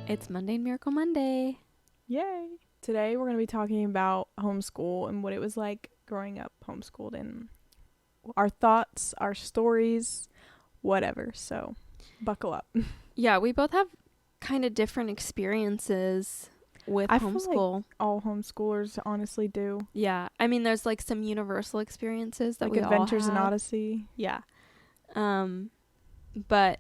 It's Mundane Miracle Monday. Yay! Today we're going to be talking about homeschool and what it was like growing up homeschooled and our thoughts, our stories, whatever. So buckle up. Yeah, we both have kind of different experiences with I feel homeschool. like all homeschoolers honestly do. Yeah, I mean, there's like some universal experiences that Like we Adventures all in have. Odyssey. Yeah. But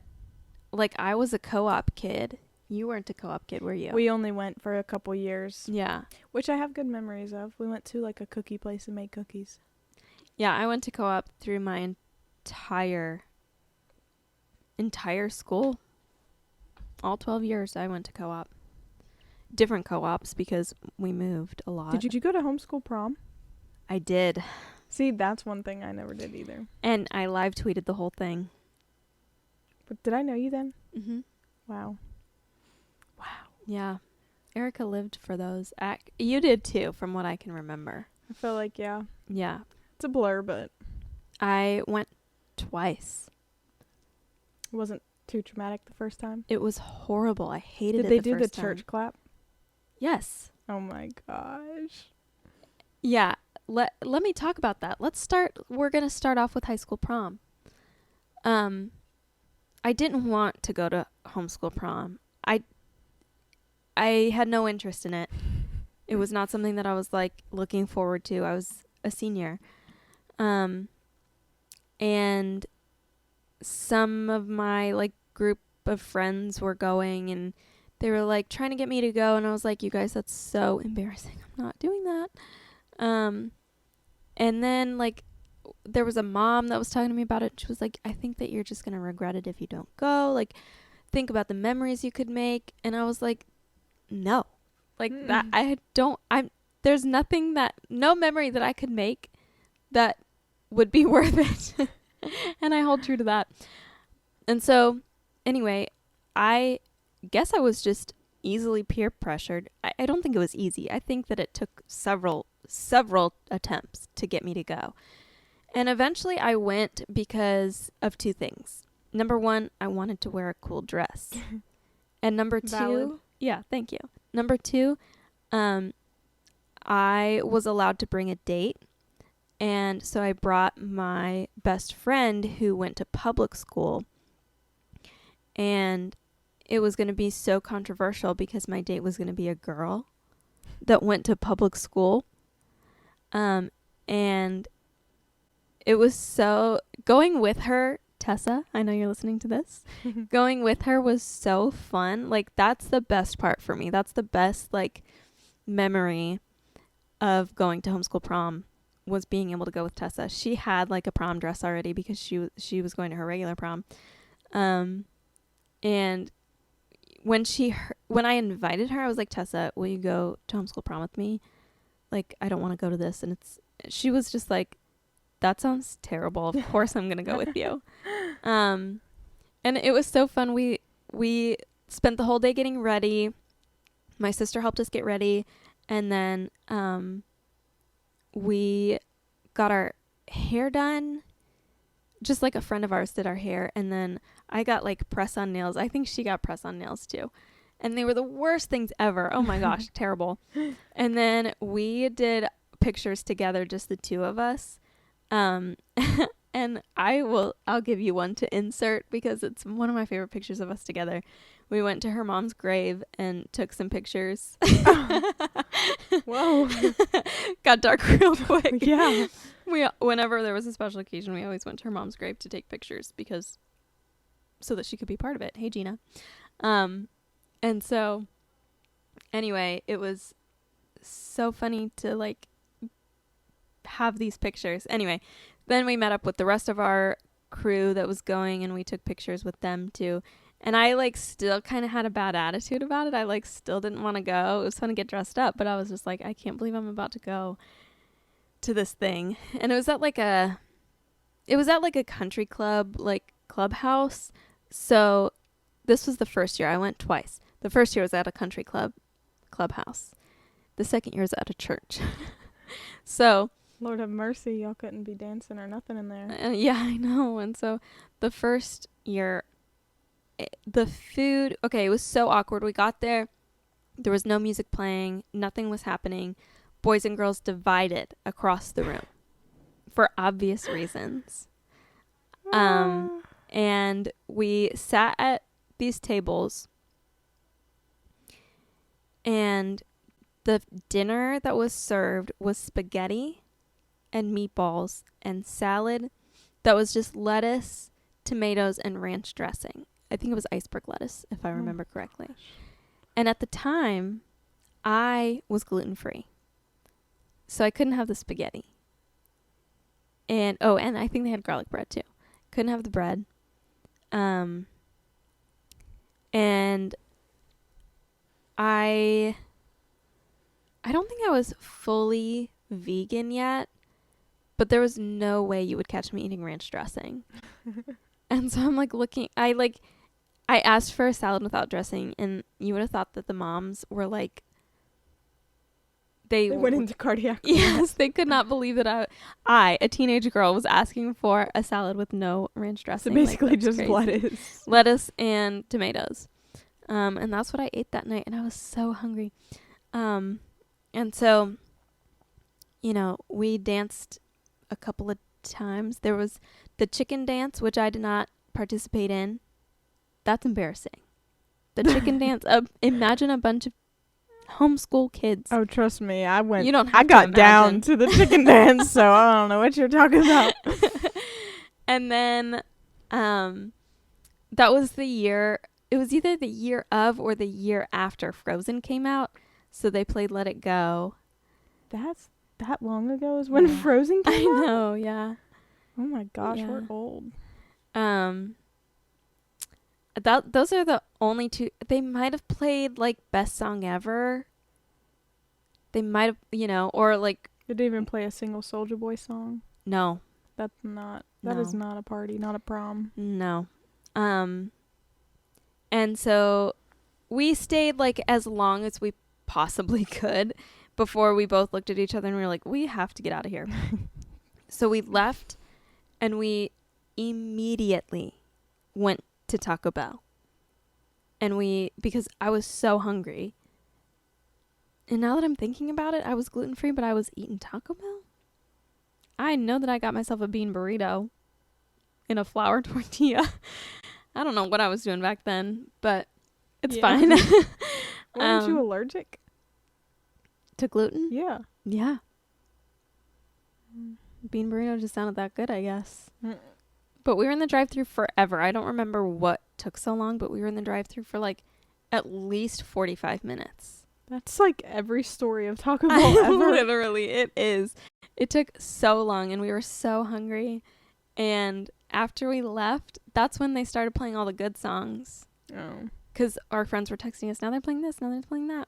like I was a co-op kid. You weren't a co-op kid, were you? We only went for a couple years, Yeah. which I have good memories of. We went to like a cookie place and made cookies. Yeah, I went to co-op through my entire school. All 12 years I went to co-op. Different co-ops because we moved a lot. Did you go to Homeschool Prom? I did. See, that's one thing I never did either. And I live tweeted the whole thing. But did I know you then? Mm-hmm. Wow. Yeah. Erica lived for those. You did too, from what I can remember. I feel like, yeah. Yeah. It's a blur, but I went twice. it wasn't too traumatic the first time. It was horrible. I hated it. Did they the do the first time. church clap? Yes. Oh my gosh. Yeah. Let me talk about that. We're going to start off with high school prom. I didn't want to go to homeschool prom. I had no interest in it. It was not something that I was like looking forward to. I was a senior. And some of my like group of friends were going and they were like trying to get me to go, and I was like, you guys, that's so embarrassing. I'm not doing that. And then like there was a mom that was talking to me about it. She was like, I think that you're just going to regret it if you don't go. Like, think about the memories you could make. And I was like, no. Like that there's no memory that I could make that would be worth it. And I hold true to that. And so anyway, I guess I was just easily peer pressured. I don't think it was easy. I think that it took several attempts to get me to go. And eventually I went because of two things. Number one, I wanted to wear a cool dress. And number two, Valid. yeah, thank you. Number two, I was allowed to bring a date. And so I brought my best friend who went to public school. And it was going to be so controversial because my date was going to be a girl that went to public school. And it was so, going with her, Tessa, I know you're listening to this, going with her was so fun. Like, that's the best part for me. That's the best, like, memory of going to homeschool prom, was being able to go with Tessa. She had, like, a prom dress already because she was going to her regular prom. And when I invited her, I was like, Tessa, will you go to homeschool prom with me? Like, I don't want to go to this. And she was just like, that sounds terrible. Of course I'm going to go with you. And it was so fun. We spent the whole day getting ready. My sister helped us get ready. And then we got our hair done. Just like a friend of ours did our hair. And then I got like press-on nails. I think she got press-on nails too. And they were the worst things ever. Oh my gosh, terrible. And then we did pictures together, just the two of us. And I'll give you one to insert because it's one of my favorite pictures of us together. We went to her mom's grave and took some pictures. Whoa. Got dark real quick. Yeah. Whenever there was a special occasion, we always went to her mom's grave to take pictures so that she could be part of it. Hey, Gina. And so anyway, it was so funny to like have these pictures. Anyway, then we met up with the rest of our crew that was going and we took pictures with them too. And I like still kind of had a bad attitude about it. I like still didn't want to go. It was fun to get dressed up, but I was just like, I can't believe I'm about to go to this thing. And it was at like a country club, like clubhouse. So this was the first year. I went twice. The first year was at a country clubhouse. The second year was at a church. So Lord have mercy, y'all couldn't be dancing or nothing in there. yeah, I know. And so the first year the food, okay, it was so awkward. We got there. There was no music playing. Nothing was happening. Boys and girls divided across the room for obvious reasons. And we sat at these tables, and the dinner that was served was spaghetti and meatballs and salad that was just lettuce, tomatoes, and ranch dressing. I think it was iceberg lettuce, if I remember correctly. And at the time, I was gluten-free. So I couldn't have the spaghetti. And I think they had garlic bread too. Couldn't have the bread. And I don't think I was fully vegan yet, but there was no way you would catch me eating ranch dressing. And so I'm like I asked for a salad without dressing, and you would have thought that the moms were like, they went into cardiac arrest. Yes, they could not believe that I, a teenage girl, was asking for a salad with no ranch dressing. So basically just crazy. Lettuce and tomatoes. And that's what I ate that night, and I was so hungry. And so, we danced a couple of times. There was the chicken dance, which I did not participate in. That's embarrassing. The chicken dance. Imagine a bunch of homeschool kids. Oh, trust me, I went. You don't have I got to down to the chicken dance, so I don't know what you're talking about. And then, that was the year. It was either the year of or the year after Frozen came out. So they played Let It Go. That's that long ago is when Frozen came out? I know, yeah. Oh my gosh, we're old. Those are the only two. They might have played like Best Song Ever. They might have, or like. Did they even play a single Soulja Boy song? No. That is not a party, not a prom. No. And so we stayed like as long as we possibly could before we both looked at each other and we were like, we have to get out of here. So we left and we immediately went to Taco Bell. And because I was so hungry. And now that I'm thinking about it, I was gluten-free, but I was eating Taco Bell. I know that I got myself a bean burrito in a flour tortilla. I don't know what I was doing back then, but it's fine. Weren't you allergic to gluten? Yeah. Yeah. Bean burrito just sounded that good, I guess. But we were in the drive-thru forever. I don't remember what took so long, but we were in the drive-thru for like at least 45 minutes. That's like every story of Taco Bell ever. Literally, it is. It took so long, and we were so hungry. And after we left, that's when they started playing all the good songs. Oh. Because our friends were texting us, now they're playing this, now they're playing that.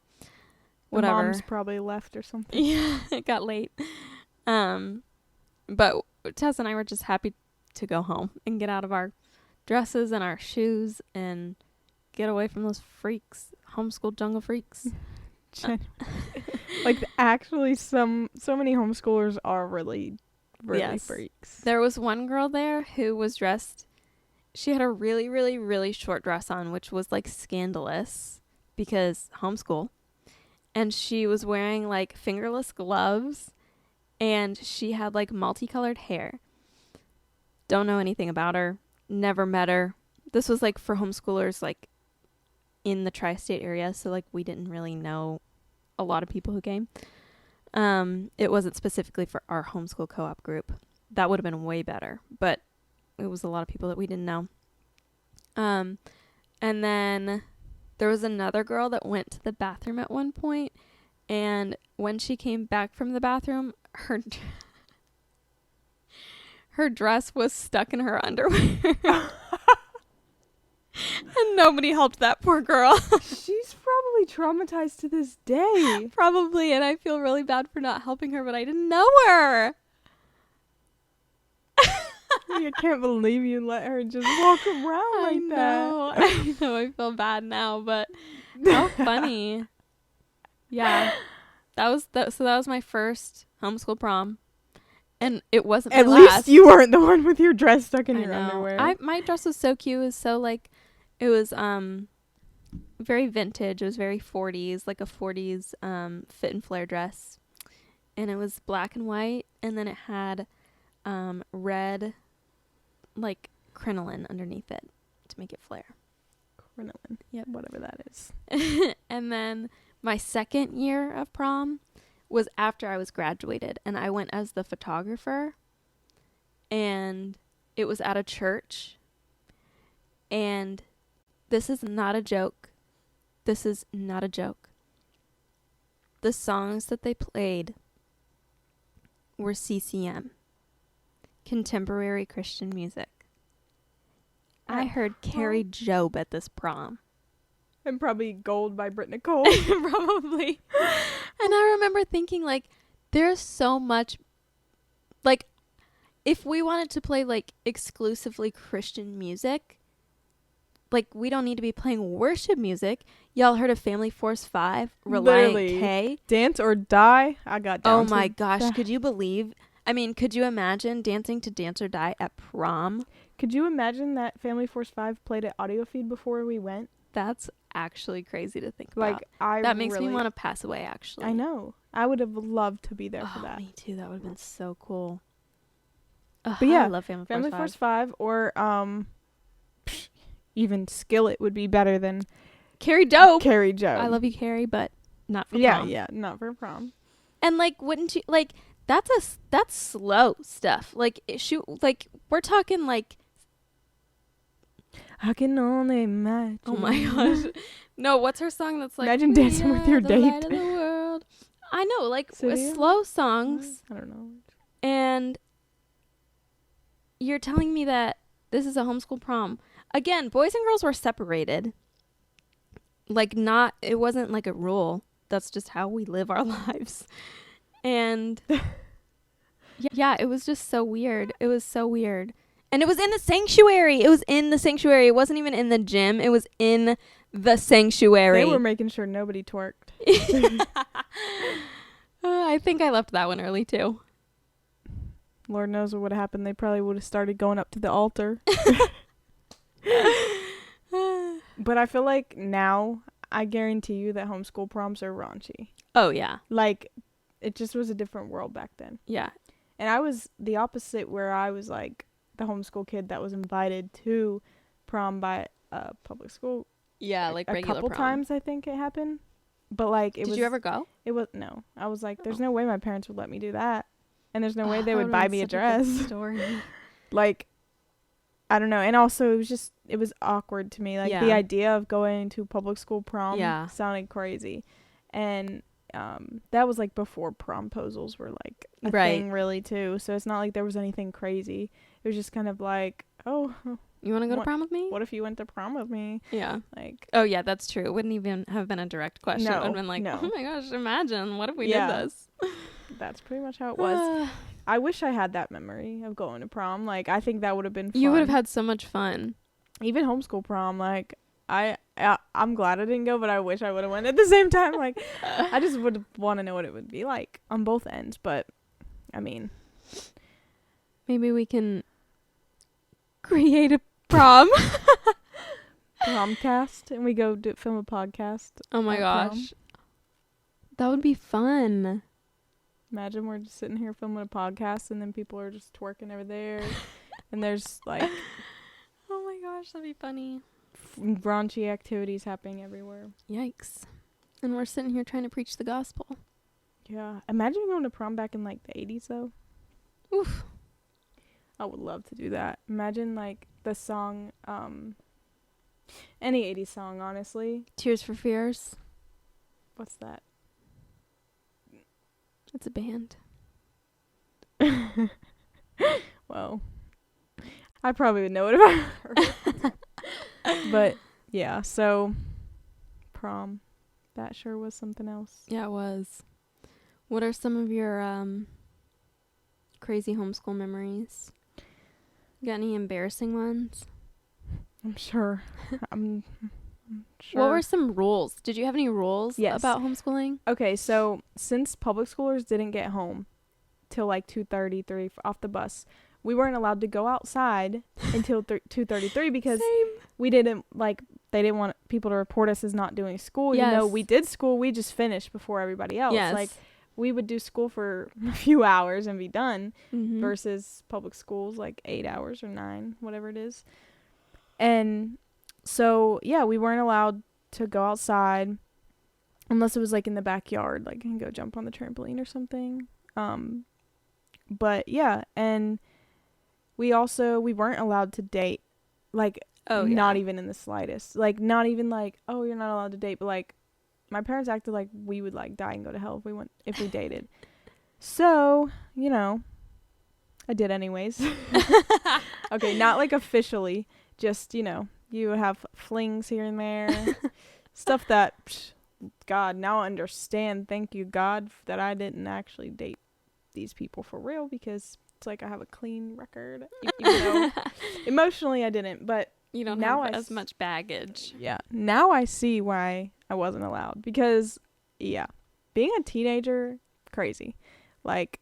Whatever. The moms probably left or something. Yeah, it got late. But Tessa and I were just happy to go home and get out of our dresses and our shoes and get away from those freaks, homeschool jungle freaks. Like actually so many homeschoolers are really freaks. There was one girl there who was dressed, she had a really, really, really short dress on, which was like scandalous because homeschool. And she was wearing like fingerless gloves, and she had like multicolored hair. Don't know anything about her. Never met her. This was like for homeschoolers like in the tri-state area, so like we didn't really know a lot of people who came. It wasn't specifically for our homeschool co-op group. That would have been way better, but it was a lot of people that we didn't know. And then there was another girl that went to the bathroom at one point, and when she came back from the bathroom, her dress was stuck in her underwear. And nobody helped that poor girl. She's probably traumatized to this day. Probably, and I feel really bad for not helping her, but I didn't know her. I can't believe you let her just walk around like that. I know, I feel bad now, but how funny. Yeah. So that was my first homeschool prom. And it wasn't At my least last. you weren't the one with your dress stuck in your underwear. My dress was so cute. It was so like, It was very vintage. It was very 40s, like a 40s fit and flare dress. And it was black and white, and then it had red, like, crinoline underneath it to make it flare. Crinoline. Yep. Whatever that is. And then my second year of prom was after I was graduated, and I went as the photographer, and it was at a church, and this is not a joke. This is not a joke. The songs that they played were CCM, contemporary Christian music. I heard Carrie Job at this prom. And probably Gold by Britt Nicole. Probably. And I remember thinking, like, there's so much, like, if we wanted to play, like, exclusively Christian music, like, we don't need to be playing worship music. Y'all heard of Family Force 5, Reliant Literally. K? Dance or Die. I got down. Oh my gosh, could you believe? I mean, could you imagine dancing to Dance or Die at prom? Could you imagine that Family Force 5 played at audio feed before we went? That's actually crazy to think Like, about. That makes me want to pass away, actually. I know. I would have loved to be there for that. Me too. That would have been so cool. Ugh, But yeah, I love Family Force 5 or even Skillet would be better than Carrie Dope. Carrie Joe. I love you, Carrie, but not for prom. Yeah, not for prom. And like, wouldn't you like? That's slow stuff. Like, we're talking like. I can only imagine. Oh my gosh. No, what's her song that's like, imagine dancing with your the date. light of the world. I know, like, City? slow songs. I don't know. And you're telling me that this is a homeschool prom. Again, boys and girls were separated. Like, it wasn't like a rule. That's just how we live our lives. And yeah, it was just so weird. It was so weird. And it was in the sanctuary. It was in the sanctuary. It wasn't even in the gym. It was in the sanctuary. They were making sure nobody twerked. I think I left that one early too. Lord knows what would have happened. They probably would have started going up to the altar. But I feel like now, I guarantee you that homeschool proms are raunchy. Oh, yeah. Like, it just was a different world back then. Yeah. And I was the opposite, where I was like the homeschool kid that was invited to prom by a public school. Yeah, like a regular couple prom. times I think it happened. But like Did you ever go? It was no. I was like, there's no way my parents would let me do that. And there's no way they would buy me a dress. Story. Like, I don't know. And also it was awkward to me. Like, the idea of going to public school prom sounded crazy. And that was like before promposals were like a thing really too. So it's not like there was anything crazy. It was just kind of like, oh, you want to go to prom with me? What if you went to prom with me? Yeah. Like, oh yeah, that's true. It wouldn't even have been a direct question. No, it would have been like, no. oh my gosh, imagine what if we did this? That's pretty much how it was. I wish I had that memory of going to prom. Like, I think that would have been fun. You would have had so much fun. Even homeschool prom, like, I'm glad I didn't go, but I wish I would have went at the same time. Like, I just would want to know what it would be like on both ends. But, I mean, maybe we can create a prom. Promcast, and we go film a podcast. Oh my gosh. Prom. That would be fun. Imagine we're just sitting here filming a podcast, and then people are just twerking over there. And there's, like... Oh my gosh, that'd be funny. Raunchy activities happening everywhere. Yikes. And we're sitting here trying to preach the gospel. Yeah. Imagine going to prom back in, like, the 80s, though. Oof. I would love to do that. Imagine, like, the song, any 80s song, honestly. Tears for Fears. What's that? It's a band. Well, I probably would know it if I heard it. But, yeah, so, prom. That sure was something else. Yeah, it was. What are some of your crazy homeschool memories? Got any embarrassing ones? I'm sure. I'm sure. What were some rules? Did you have any rules Yes. about homeschooling? Okay, so since public schoolers didn't get home till like 2:30, 3 off the bus, we weren't allowed to go outside until 2:33 because Same. we didn't like they didn't want people to report us as not doing school. Yes. You know, we did school, we just finished before everybody else. Yes. Like we would do school for a few hours and be done Mm-hmm. versus public schools like 8 hours or 9, whatever it is. And so, yeah, we weren't allowed to go outside unless it was like in the backyard, like and go jump on the trampoline or something. But yeah, and we weren't allowed to date, like not even in the slightest, like not even like, oh, you're not allowed to date, but like my parents acted like we would like die and go to hell if we dated. So, you know, I did anyways. Okay, not like officially, just, you know, you would have flings here and there, stuff that, God, now I understand. Thank you, God, that I didn't actually date these people for real, because it's like I have a clean record. Even though emotionally I didn't, but you don't now have as much baggage. Yeah, now I see why I wasn't allowed, because yeah, being a teenager, crazy. Like,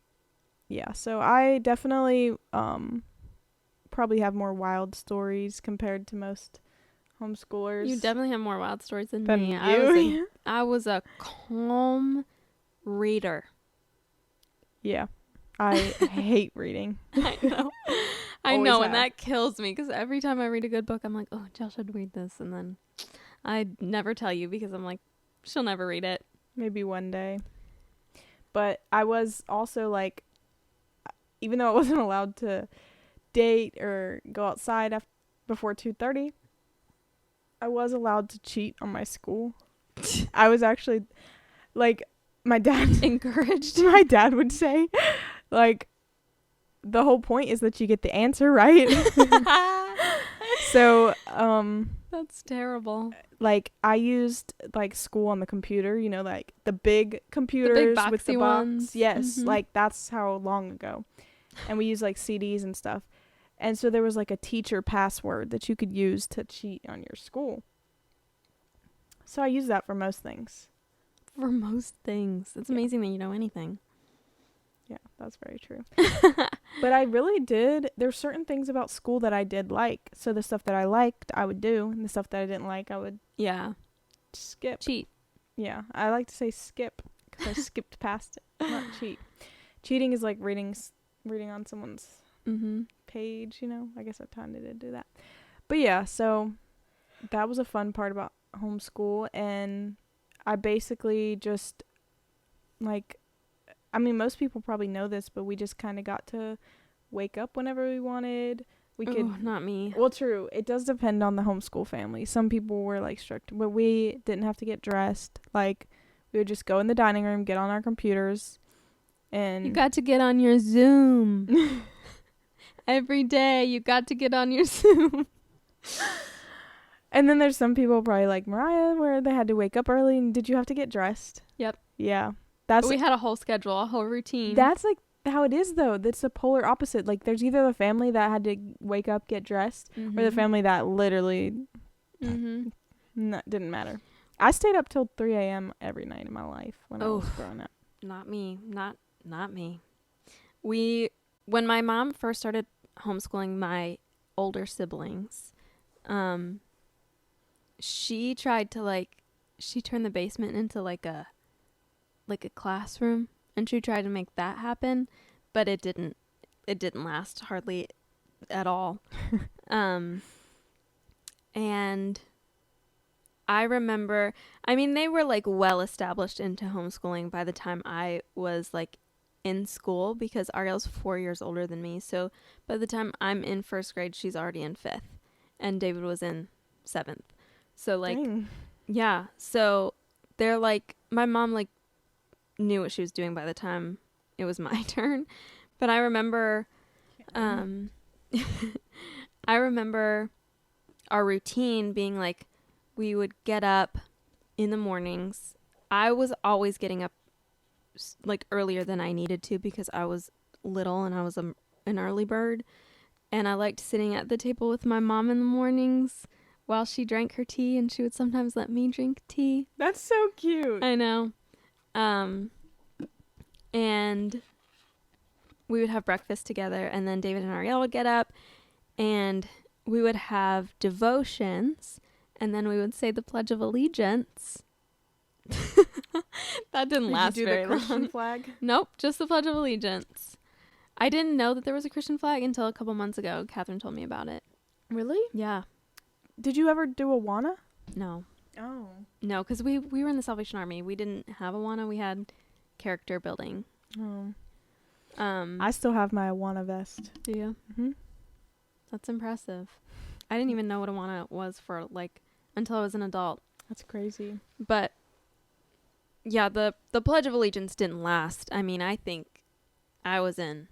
yeah, so I definitely probably have more wild stories compared to most homeschoolers. You definitely have more wild stories than me. You. I was a calm reader. Yeah, I hate reading. I know. I Always know, have. and that kills me because every time I read a good book, I'm like, oh, Jill should read this. And then I never tell you because I'm like, she'll never read it. Maybe one day. But I was also like, even though I wasn't allowed to date or go outside before 2:30, I was allowed to cheat on my school. I was actually, like, my dad encouraged. My dad would say, like, the whole point is that you get the answer right. So, that's terrible. like, I used like school on the computer, you know, like the big computers with the box. Ones. Yes, Mm-hmm. like that's how long ago. And we used like CDs and stuff. And so there was like a teacher password that you could use to cheat on your school. So I used that for most things. For most things. It's amazing that you know anything. Yeah, that's very true. But I really did. There's certain things about school that I did like. So the stuff that I liked, I would do. And the stuff that I didn't like, I would skip. Cheat. Yeah, I like to say skip because I skipped past it, not cheat. Cheating is like reading on someone's page, you know. I guess at times I did do that. But yeah, so that was a fun part about homeschool. And I basically just, like, I mean, most people probably know this, but we just kind of got to wake up whenever we wanted. We could. Not me. Well, true. It does depend on the homeschool family. Some people were like strict, but we didn't have to get dressed. Like, we would just go in the dining room, get on our computers, and You got to get on your Zoom. Every day you got to get on your Zoom. And then there's some people probably like Mariah where they had to wake up early. And did you have to get dressed? Yep. Yeah. We had a whole schedule, a whole routine. That's like how it is though. That's the polar opposite. Like there's either the family that had to wake up, get dressed, or the family that literally didn't matter. I stayed up till 3 a.m. every night in my life when I was growing up. Not me. Not me. When my mom first started homeschooling my older siblings, she tried to she turned the basement into like a classroom, and she tried to make that happen, but it didn't last hardly at all. And I remember, I mean, they were like well established into homeschooling by the time I was like in school, because Ariel's 4 years older than me. So by the time I'm in first grade, she's already in fifth, and David was in seventh. So like, Dang. yeah. So they're like, my mom like knew what she was doing by the time it was my turn. But I remember, I remember our routine being like, we would get up in the mornings. I was always getting up like earlier than I needed to because I was little and I was an early bird. And I liked sitting at the table with my mom in the mornings while she drank her tea, and she would sometimes let me drink tea. That's so cute. I know. And we would have breakfast together, and then David and Ariel would get up, and we would have devotions, and then we would say the Pledge of Allegiance. That didn't last Did you do very the Christian long. flag? Nope, just the Pledge of Allegiance. I didn't know that there was a Christian flag until a couple months ago. Catherine told me about it. Really? Yeah. Did you ever do AANA? No. Oh. No, because we were in the Salvation Army. We didn't have AANA. We had character building. Oh. I I still have my AANA vest. do you? Mm-hmm. That's impressive. I didn't even know what AANA was for, like, until I was an adult. That's crazy. But yeah, the Pledge of Allegiance didn't last. I mean, I think I was in.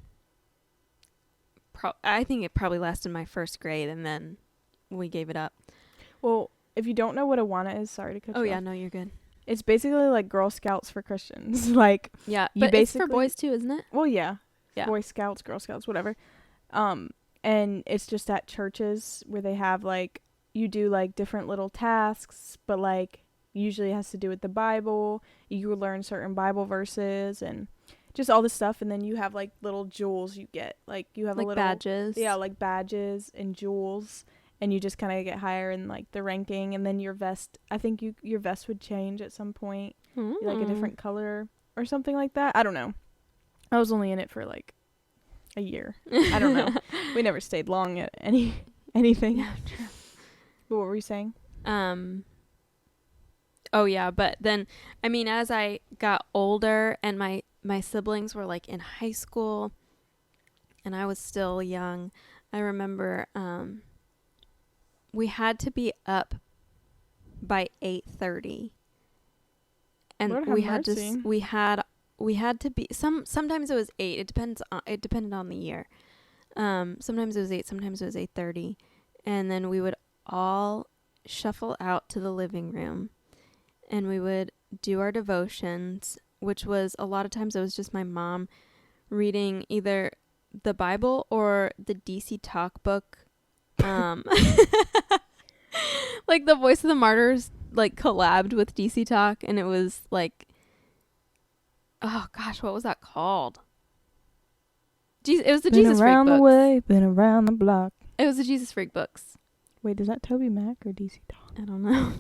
I think it probably lasted my first grade, and then we gave it up. Well, if you don't know what AANA is, sorry to cut you Oh yeah, off. no, you're good. It's basically like Girl Scouts for Christians. Like, Yeah, You but it's for basically- boys too, isn't it? well, yeah. Yeah. Boy Scouts, Girl Scouts, whatever. And it's just at churches where they have, like, you do, like, different little tasks, but, like, usually it has to do with the Bible. You learn certain Bible verses and just all this stuff. And then you have, like, little jewels you get. Like, you have Like a little... badges. Yeah, like badges and jewels. And you just kind of get higher in, like, the ranking. And then your vest, I think your vest would change at some point. Like a different color or something like that. I don't know. I was only in it for, like, a year. I don't know. We never stayed long at anything. Yeah, true. But what were you saying? Oh yeah, but then I mean, as I got older and my siblings were like in high school and I was still young, I remember we had to be up by 8:30. And Lord we have had mercy. to we had to be sometimes it was 8. It depended on the year. Sometimes it was 8, sometimes it was 8:30. And then we would all shuffle out to the living room and we would do our devotions, which was a lot of times it was just my mom reading either the Bible or the DC Talk book. Like the Voice of the Martyrs like collabed with DC Talk, and it was like, oh gosh, what was that called? It was the Jesus Freak around the books. way, been around the block. It was the Jesus Freak books. Wait, is that Toby Mac or DC Talk? I don't know.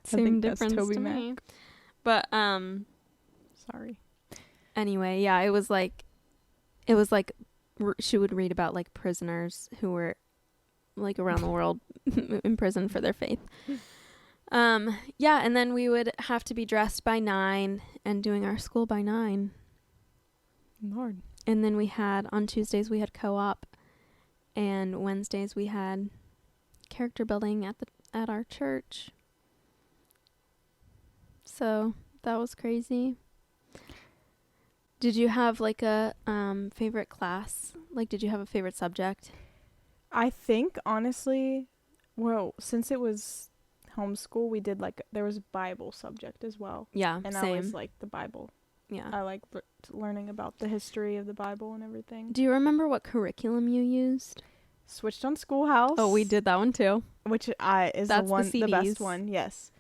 Same think that's difference Toby to Mac. me. But Sorry. anyway, yeah, it was like she would read about like prisoners who were like around the world in prison for their faith. Yeah, and then we would have to be dressed by 9 and doing our school by 9. Lord. And then we had on Tuesdays we had co-op, and Wednesdays we had character building at our church. So that was crazy. Did you have like a favorite class? Like, did you have a favorite subject? I think, honestly, well, since it was homeschool, we did, like, there was a Bible subject as well. Yeah, And same. I always liked the Bible. Yeah. I like learning about the history of the Bible and everything. Do you remember what curriculum you used? Switched on Schoolhouse. Oh, we did that one too. Which is That's the best CDs. one, yes.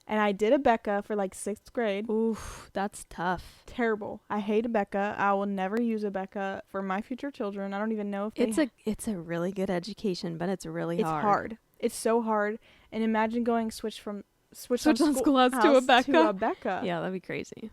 And I did Becca for, like, 6th grade. Oof, that's tough. Terrible. I hate Becca. I will never use Becca for my future children. I don't even know if they... It's a really good education, but it's really It's hard. hard. It's so hard. And imagine going switch on Schoolhouse to a Becca. To a Becca. Yeah, that'd be crazy.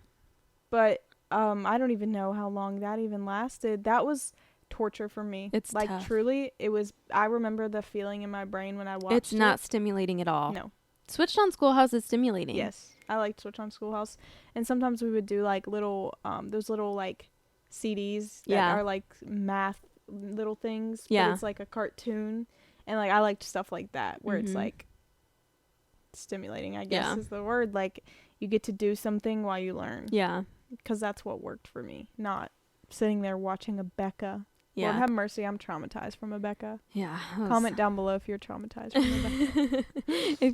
But I don't even know how long that even lasted. That was torture for me. It's like tough. Truly, it was. I remember the feeling in my brain when I watched it. It's not stimulating at all. No. Switched on Schoolhouse is stimulating. Yes, I liked Switch on Schoolhouse, and sometimes we would do like little those little like CDs that Yeah. are like math little things. Yeah. But it's like a cartoon, and like I liked stuff like that where it's Mhm. like stimulating. I guess Yeah. is the word. Like you get to do something while you learn. Yeah. Because that's what worked for me, not sitting there watching a Becca. Yeah. Lord have mercy, I'm traumatized from a Becca. Yeah. Comment down below if you're traumatized from a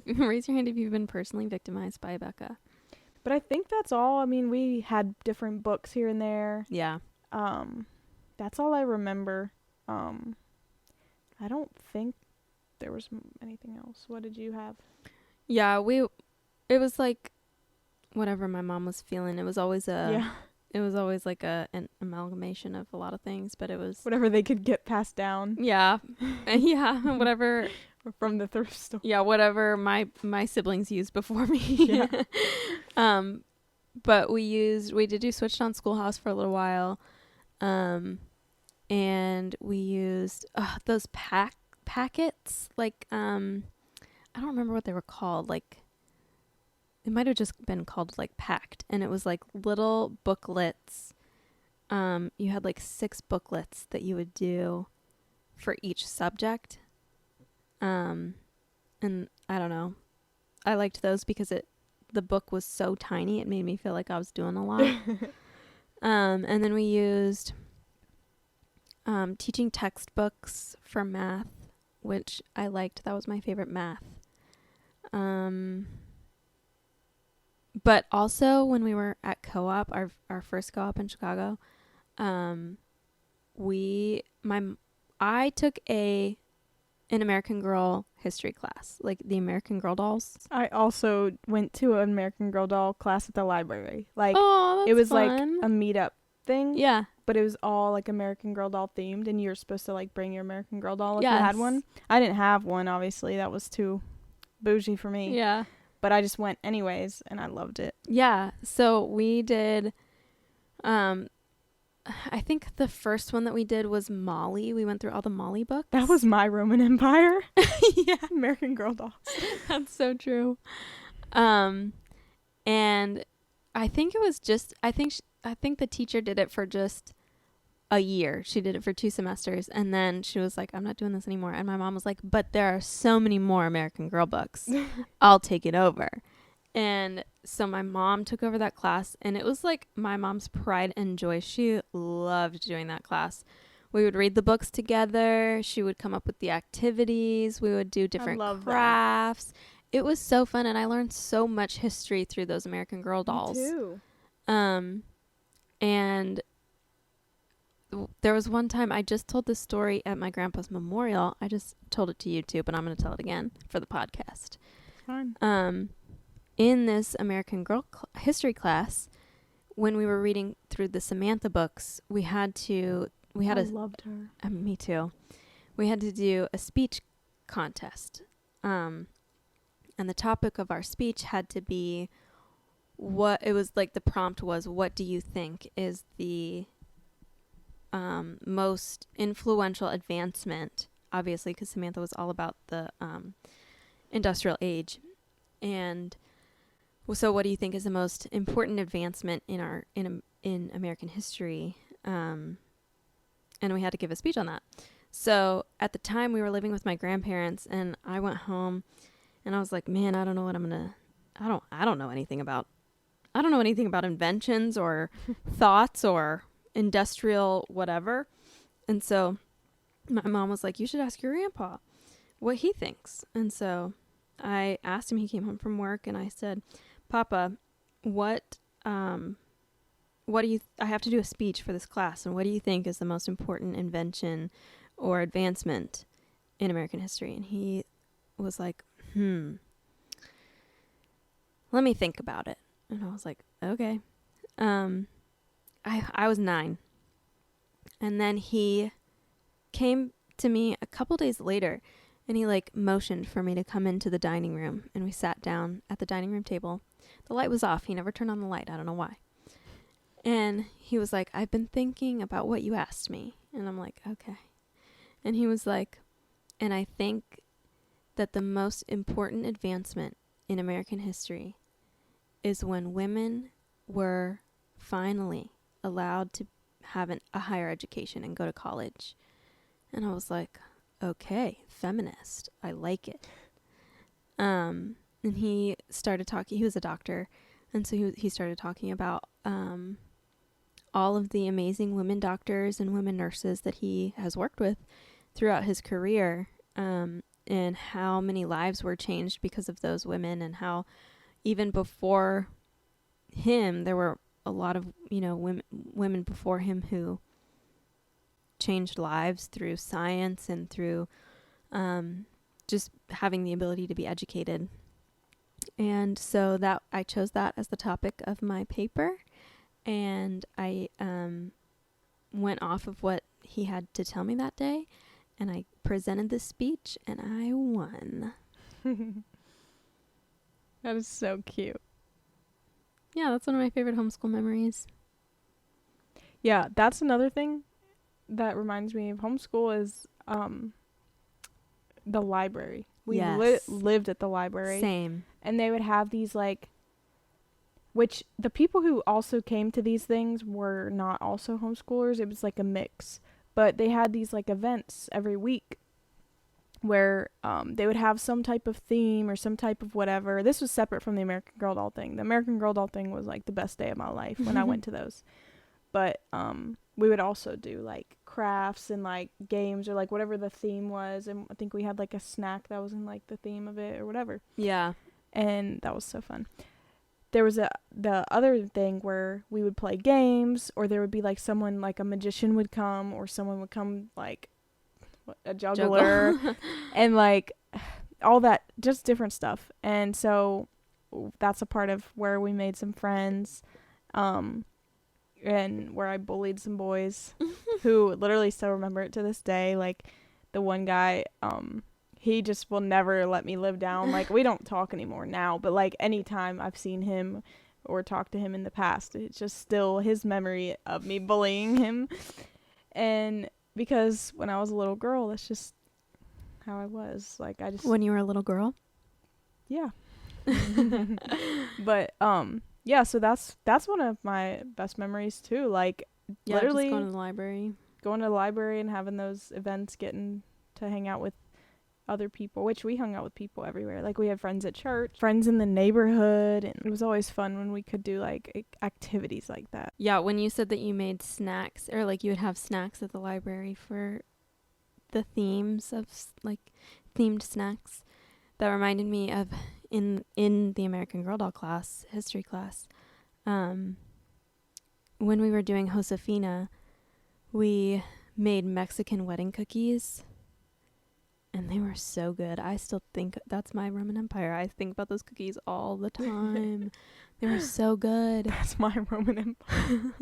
Becca. Raise your hand if you've been personally victimized by a Becca. But I think that's all. I mean, we had different books here and there. Yeah. That's all I remember. I don't think there was anything else. What did you have? Yeah, it was like whatever my mom was feeling. It was always Yeah. It was always like an amalgamation of a lot of things, but it was Whatever they could get passed down. Yeah. Yeah, whatever. From the thrift store. Yeah, whatever my siblings used before me. Yeah. But we did do switched on Schoolhouse for a little while. And we used those packets, like I don't remember what they were called. Like, it might have just been called like Packed, and it was like little booklets. You had like 6 booklets that you would do for each subject. And I don't know. I liked those because the book was so tiny. It made me feel like I was doing a lot. And then we used teaching textbooks for math, which I liked. That was my favorite math. But also when we were at co-op, our first co-op in Chicago, I took an American Girl history class, like the American Girl dolls. I also went to an American Girl doll class at the library. Like, oh, that's it was fun. like a meetup thing. Yeah. But it was all like American Girl doll themed, and you were supposed to like bring your American Girl doll if you Yes. had one. I didn't have one, obviously. That was too bougie for me. Yeah. But I just went anyways, and I loved it. Yeah. So we did, I think the first one that we did was Molly. We went through all the Molly books. That was my Roman Empire. Yeah. American Girl dolls. That's so true. And I think it was just, I think the teacher did it for just a year. She did it for 2 semesters, and then she was like, I'm not doing this anymore. And my mom was like, but there are so many more American Girl books. I'll take it over. And so my mom took over that class, and it was like my mom's pride and joy. She loved doing that class. We would read the books together. She would come up with the activities. We would do different crafts. It was so fun, and I learned so much history through those American Girl dolls. Me too. And there was one time I just told this story at my grandpa's memorial. I just told it to you too, but I'm going to tell it again for the podcast. Fine. In this American Girl history class, when we were reading through the Samantha books, I loved her. Me too. We had to do a speech contest. And the topic of our speech had to be the prompt was, what do you think is the most influential advancement, obviously, because Samantha was all about the industrial age. And so what do you think is the most important advancement in American history? And we had to give a speech on that. So at the time we were living with my grandparents, and I went home and I was like, man, I don't know what I don't know anything about inventions or thoughts or industrial whatever. And so my mom was like, you should ask your grandpa what he thinks. And so I asked him. He came home from work, and I said, Papa, what do you I have to do a speech for this class, and what do you think is the most important invention or advancement in American history? And he was like, let me think about it. And I was like, okay. I was 9. And then he came to me a couple days later, and he like motioned for me to come into the dining room, and we sat down at the dining room table. The light was off. He never turned on the light. I don't know why. And he was like, I've been thinking about what you asked me. And I'm like, okay. And he was like, and I think that the most important advancement in American history is when women were finally allowed to have a higher education and go to college. And I was like, okay, feminist. I like it. And he started talking. He was a doctor. And so he started talking about all of the amazing women doctors and women nurses that he has worked with throughout his career, and how many lives were changed because of those women, and how even before him, there were a lot of, women before him who changed lives through science and through just having the ability to be educated. And so that I chose that as the topic of my paper. and I went off of what he had to tell me that day, and I presented this speech, and I won. That is so cute. Yeah, that's one of my favorite homeschool memories. Yeah, that's another thing that reminds me of homeschool is the library. We Yes. lived at the library. Same. And they would have these, like, which the people who also came to these things were not also homeschoolers. It was like a mix. But they had these, like, events every week where they would have some type of theme or some type of whatever. This was separate from the American Girl Doll thing. The American Girl Doll thing was, like, the best day of my life when I went to those. But we would also do, like, crafts and, like, games or, like, whatever the theme was. And I think we had, like, a snack that was in, like, the theme of it or whatever. Yeah. And that was so fun. There was the other thing where we would play games, or there would be, like, someone, like, a magician would come, or someone would come, like, a juggler, and, like, all that, just different stuff. And so that's a part of where we made some friends, and where I bullied some boys who literally still remember it to this day. Like, the one guy, he just will never let me live down. Like, we don't talk anymore now, but, like, anytime I've seen him or talked to him in the past, it's just still his memory of me bullying him. And because when I was a little girl, that's just how I was. Like, I just... When you were a little girl? Yeah. But, yeah, so that's one of my best memories, too. Like, Yeah, literally just going to the library. Going to the library and having those events, getting to hang out with other people, which we hung out with people everywhere. Like, we had friends at church, friends in the neighborhood, and it was always fun when we could do, like, activities like that. Yeah, when you said that you made snacks, or, like, you would have snacks at the library for the themes of, like, themed snacks, that reminded me of in the American Girl Doll class, history class, when we were doing Josefina, we made Mexican wedding cookies, and they were so good. I still think that's my Roman Empire. I think about those cookies all the time. They were so good. That's my Roman Empire.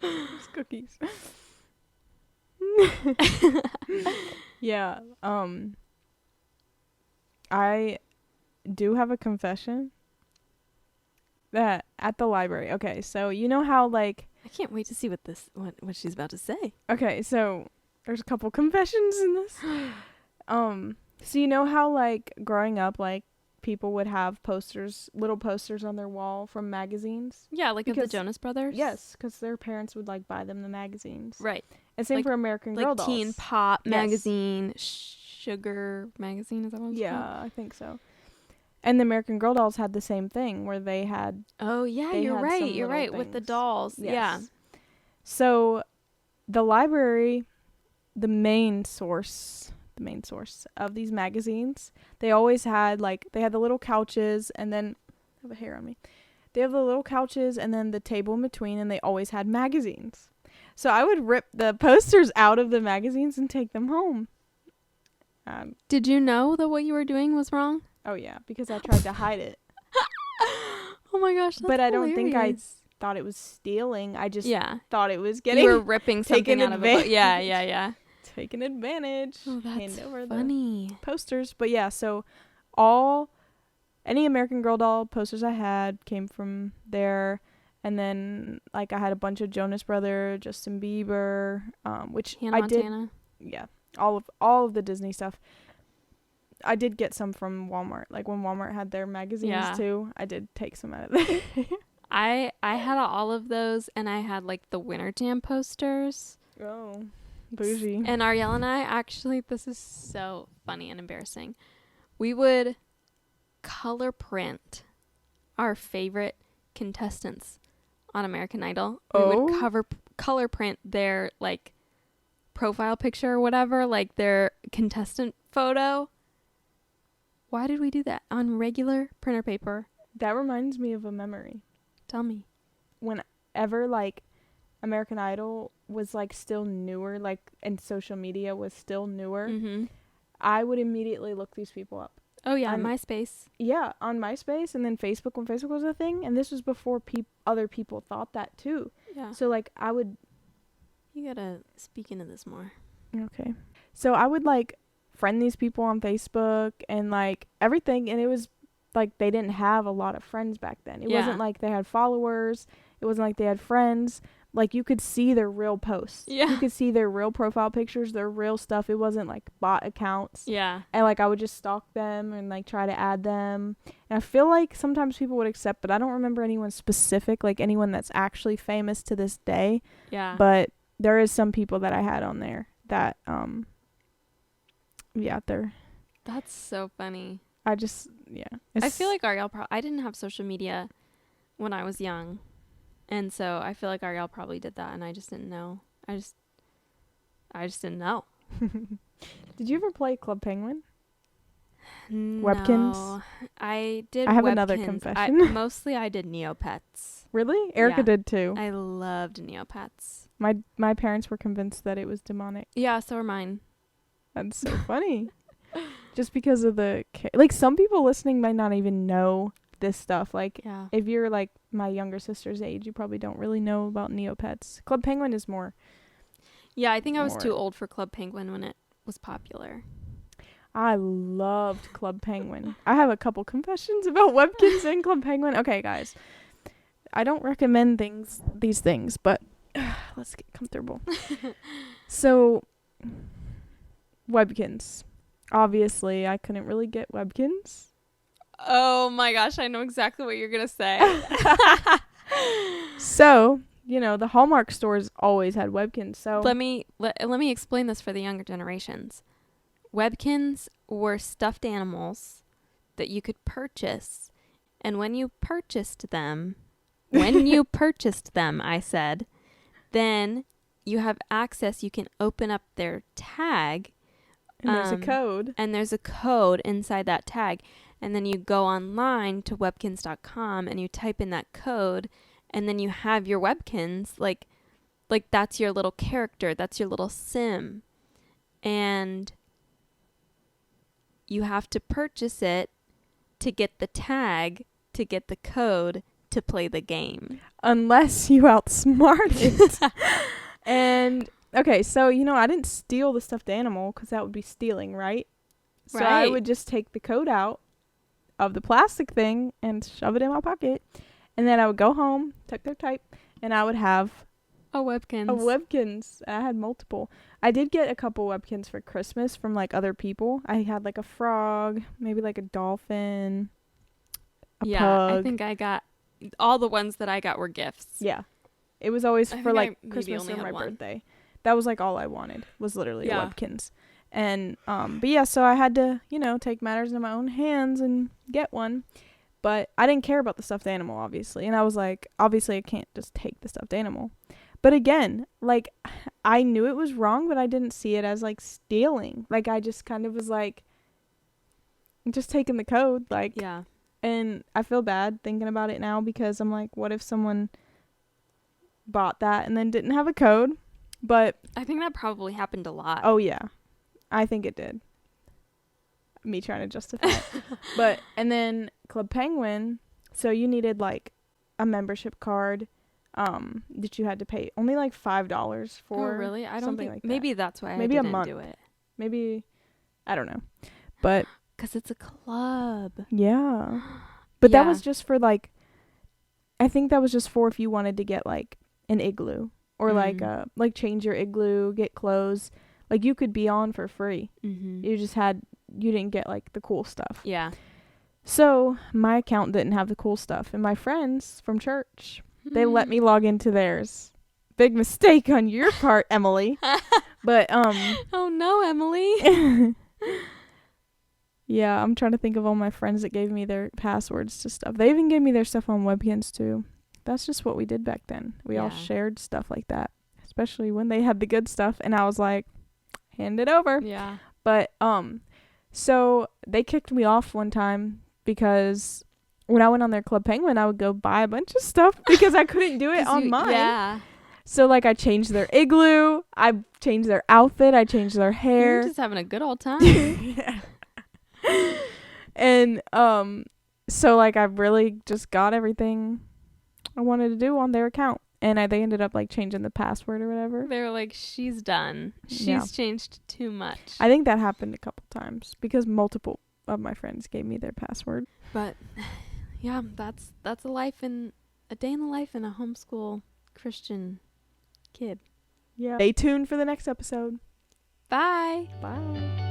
Those cookies. Yeah. I do have a confession that at the library. Okay, so you know how, like, I can't wait to see what she's about to say. Okay, so there's a couple confessions in this. So you know how, like, growing up, like, people would have little posters on their wall from magazines? Yeah, like of the Jonas Brothers? Yes, because their parents would, like, buy them the magazines. Right. And same like, for American Girl Dolls. Like Teen Pop magazine, Sugar magazine, is that what it's called? Yeah, I think so. And the American Girl Dolls had the same thing where they had... Oh, yeah, you're right, with the dolls. Yes. Yeah. So the library, the main source of these magazines, they always had, like, they had the little couches, and then I have a hair on me. They have the little couches and then the table in between, and they always had magazines. So I would rip the posters out of the magazines and take them home. Did you know that what you were doing was wrong? Oh yeah, because I tried to hide it. Oh my gosh, that's But I hilarious. don't think I thought it was stealing. I just thought it was You were ripping something out of it. Yeah. Taking advantage. Oh, that's over funny. The posters. But yeah, so any American Girl Doll posters I had came from there. And then, like, I had a bunch of Jonas Brothers, Justin Bieber, which Hannah Montana. Yeah, all of the Disney stuff. I did get some from Walmart. Like, when Walmart had their magazines too, I did take some out of there. I had all of those, and I had, like, the Winter Jam posters. Oh, bougie. And Arielle and I, actually, this is so funny and embarrassing. We would color print our favorite contestants on American Idol. We would color print their, like, profile picture or whatever, like their contestant photo. Why did we do that on regular printer paper? That reminds me of a memory. Tell me. Whenever, like, American Idol was, like, still newer, like, and social media was still newer, I would immediately look these people up. Oh yeah, on MySpace. Yeah, on MySpace, and then Facebook when Facebook was a thing, and this was before other people thought that too. Yeah. So like I would You gotta speak into this more. Okay. So I would like friend these people on Facebook and like everything, and it was like they didn't have a lot of friends back then. It wasn't like they had followers. It wasn't like they had friends. Like you could see their real posts. Yeah. You could see their real profile pictures, their real stuff. It wasn't like bot accounts. Yeah. And like I would just stalk them and like try to add them. And I feel like sometimes people would accept, but I don't remember anyone specific, like anyone that's actually famous to this day. Yeah. But there is some people that I had on there that they're That's so funny. I feel like Ariel I didn't have social media when I was young. And so I feel like Ariel probably did that and I just didn't know. I just didn't know. Did you ever play Club Penguin? No. Webkins? I did I have Webkins. another confession. Mostly I did Neopets. Really? Erica Yeah. did too. I loved Neopets. My parents were convinced that it was demonic. Yeah, so are mine. That's so funny. Just because of like some people listening might not even know this stuff. Like Yeah. if you're like my younger sister's age, you probably don't really know about Neopets. Club Penguin is more. Yeah, I think I was More. too old for Club Penguin when it was popular. I loved Club Penguin. I have a couple confessions about Webkins and Club Penguin. Okay, guys. I don't recommend these things, but let's get comfortable. So, Webkins. Obviously, I couldn't really get Webkins. Oh my gosh, I know exactly what you're going to say. So, the Hallmark stores always had Webkins. So Let me explain this for the younger generations. Webkins were stuffed animals that you could purchase, and when you purchased them, I said, then you have access. You can open up their tag, and there's a code. and there's a code inside that tag, and then you go online to webkins.com and you type in that code, and then you have your Webkins, like that's your little character, that's your little sim, and you have to purchase it to get the tag, to get the code, to play the game. Unless you outsmart it. And, okay, so, I didn't steal the stuffed animal because that would be stealing, right? So I Right. would just take the code out of the plastic thing and shove it in my pocket. And then I would go home, tuck their type, and I would have A Webkins. a Webkins. I had multiple. I did get a couple Webkins for Christmas from like other people. I had like a frog, maybe like a dolphin, a pug. I think I got all the ones that I got were gifts. Yeah. It was always I for think like I maybe Christmas only or had my one. birthday. That was like all I wanted was literally Yeah. a Webkins. And but yeah, so I had to, take matters into my own hands and get one. But I didn't care about the stuffed animal, obviously. And I was like, obviously I can't just take the stuffed animal. But again, like I knew it was wrong, but I didn't see it as like stealing. Like I just kind of was like just taking the code, like. Yeah. And I feel bad thinking about it now because I'm like, what if someone bought that and then didn't have a code? But I think that probably happened a lot. oh yeah, I think it did. Me trying to justify it. But and then Club Penguin, so you needed like a membership card that you had to pay only like $5 for. Oh, really? I don't something think like that. maybe that's why Maybe a I didn't month. do it. Maybe I don't know. But Because it's a club. yeah. But Yeah. that was just for like I think that was just for if you wanted to get like an igloo or like change your igloo, get clothes. Like you could be on for free. Mm-hmm. You didn't get like the cool stuff. Yeah. So my account didn't have the cool stuff, and my friends from church, they let me log into theirs. Big mistake on your part, Emily. But Oh no, Emily. yeah, I'm trying to think of all my friends that gave me their passwords to stuff. They even gave me their stuff on Webkins too. That's just what we did back then. We all Yeah. shared stuff like that, especially when they had the good stuff, and I was like, hand it over. Yeah. But so they kicked me off one time because when I went on their Club Penguin, I would go buy a bunch of stuff because I couldn't do it on mine. Yeah. So like I changed their igloo, I changed their outfit, I changed their You're hair. just having a good old time. Yeah. And so like I really just got everything I wanted to do on their account, and they ended up like changing the password or whatever. They were like, she's done. She's Yeah. changed too much. I think that happened a couple times because multiple of my friends gave me their password. But yeah, that's a day in the life in a homeschool Christian kid. Yeah. Stay tuned for the next episode. Bye. Bye.